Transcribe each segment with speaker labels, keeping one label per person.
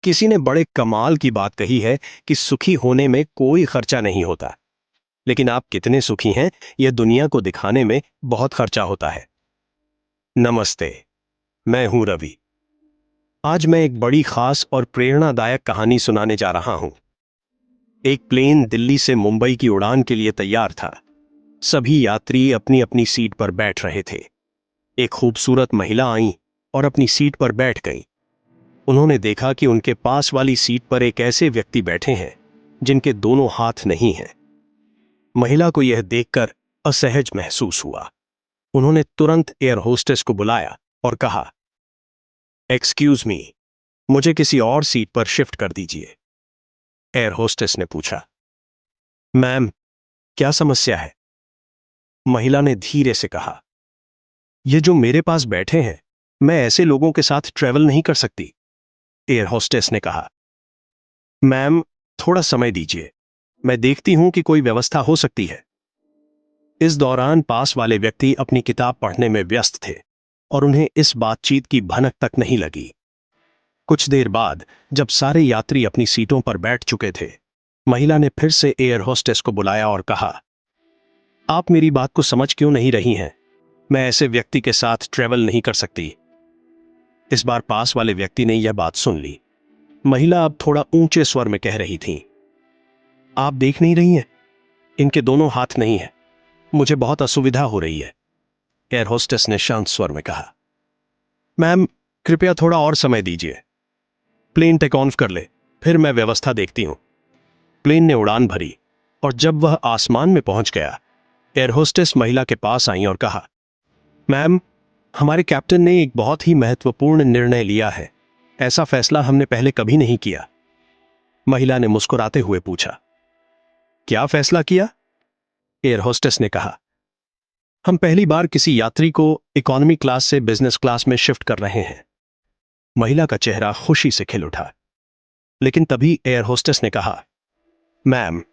Speaker 1: किसी ने बड़े कमाल की बात कही है कि सुखी होने में कोई खर्चा नहीं होता, लेकिन आप कितने सुखी हैं यह दुनिया को दिखाने में बहुत खर्चा होता है। नमस्ते, मैं हूं रवि। आज मैं एक बड़ी खास और प्रेरणादायक कहानी सुनाने जा रहा हूं। एक प्लेन दिल्ली से मुंबई की उड़ान के लिए तैयार था। सभी यात्री अपनी अपनी सीट पर बैठ रहे थे। एक खूबसूरत महिला आई और अपनी सीट पर बैठ गई। उन्होंने देखा कि उनके पास वाली सीट पर एक ऐसे व्यक्ति बैठे हैं जिनके दोनों हाथ नहीं हैं। महिला को यह देखकर असहज महसूस हुआ। उन्होंने तुरंत एयर होस्टेस को बुलाया और कहा, एक्सक्यूज मी, मुझे किसी और सीट पर शिफ्ट कर दीजिए। एयर होस्टेस ने पूछा, मैम, क्या समस्या है? महिला ने धीरे से कहा, ये जो मेरे पास बैठे हैं, मैं ऐसे लोगों के साथ ट्रेवल नहीं कर सकती। एयर होस्टेस ने कहा, मैम, थोड़ा समय दीजिए, मैं देखती हूं कि कोई व्यवस्था हो सकती है। इस दौरान पास वाले व्यक्ति अपनी किताब पढ़ने में व्यस्त थे और उन्हें इस बातचीत की भनक तक नहीं लगी। कुछ देर बाद जब सारे यात्री अपनी सीटों पर बैठ चुके थे, महिला ने फिर से एयर होस्टेस को बुलाया और कहा, आप मेरी बात को समझ क्यों नहीं रही हैं? मैं ऐसे व्यक्ति के साथ ट्रेवल नहीं कर सकती। इस बार पास वाले व्यक्ति ने यह बात सुन ली। महिला अब थोड़ा ऊंचे स्वर में कह रही थी, आप देख नहीं रही हैं, इनके दोनों हाथ नहीं है, मुझे बहुत असुविधा हो रही है। एयर होस्टेस ने शांत स्वर में कहा, मैम, कृपया थोड़ा और समय दीजिए, प्लेन टेक ऑफ कर ले, फिर मैं व्यवस्था देखती हूं। प्लेन ने उड़ान भरी और जब वह आसमान में पहुंच गया, एयर होस्टेस महिला के पास आई और कहा, मैम, हमारे कैप्टन ने एक बहुत ही महत्वपूर्ण निर्णय लिया है। ऐसा फैसला हमने पहले कभी नहीं किया। महिला ने मुस्कुराते हुए पूछा, क्या फैसला किया? एयर होस्टेस ने कहा, हम पहली बार किसी यात्री को इकोनॉमी क्लास से बिजनेस क्लास में शिफ्ट कर रहे हैं। महिला का चेहरा खुशी से खिल उठा। लेकिन तभी एयर होस्टेस ने कहा, मैम,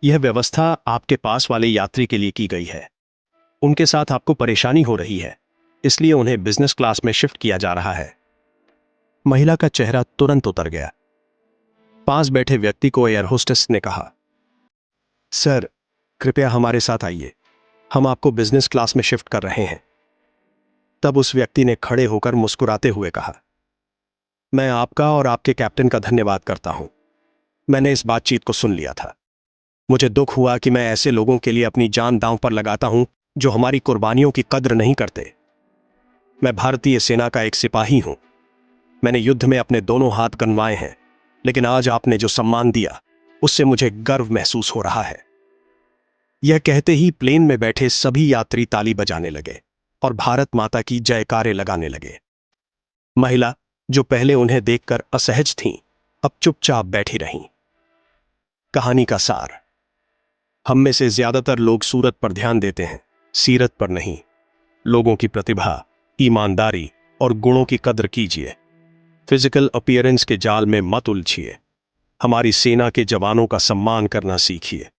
Speaker 1: यह व्यवस्था आपके पास वाले यात्री के लिए की गई है। उनके साथ आपको परेशानी हो रही है, इसलिए उन्हें बिजनेस क्लास में शिफ्ट किया जा रहा है। महिला का चेहरा तुरंत उतर गया। पास बैठे व्यक्ति को एयर होस्टेस ने कहा, सर, कृपया हमारे साथ आइए, हम आपको बिजनेस क्लास में शिफ्ट कर रहे हैं। तब उस व्यक्ति ने खड़े होकर मुस्कुराते हुए कहा, मैं आपका और आपके कैप्टन का धन्यवाद करता हूं। मैंने इस बातचीत को सुन लिया था। मुझे दुख हुआ कि मैं ऐसे लोगों के लिए अपनी जान दांव पर लगाता हूं जो हमारी कुर्बानियों की कद्र नहीं करते। मैं भारतीय सेना का एक सिपाही हूं। मैंने युद्ध में अपने दोनों हाथ गंवाए हैं, लेकिन आज आपने जो सम्मान दिया, उससे मुझे गर्व महसूस हो रहा है। यह कहते ही प्लेन में बैठे सभी यात्री ताली बजाने लगे और भारत माता की जयकारे लगाने लगे। महिला, जो पहले उन्हें देखकर असहज थीं, अब चुपचाप बैठी रहीं। कहानी का सार, हम में से ज्यादातर लोग सूरत पर ध्यान देते हैं, सीरत पर नहीं। लोगों की प्रतिभा, ईमानदारी और गुणों की कद्र कीजिए। फिजिकल अपीयरेंस के जाल में मत उलझिए। हमारी सेना के जवानों का सम्मान करना सीखिए।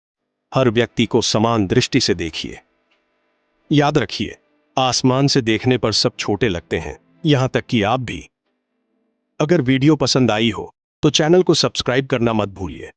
Speaker 1: हर व्यक्ति को समान दृष्टि से देखिए। याद रखिए, आसमान से देखने पर सब छोटे लगते हैं, यहां तक कि आप भी। अगर वीडियो पसंद आई हो तो चैनल को सब्सक्राइब करना मत भूलिए।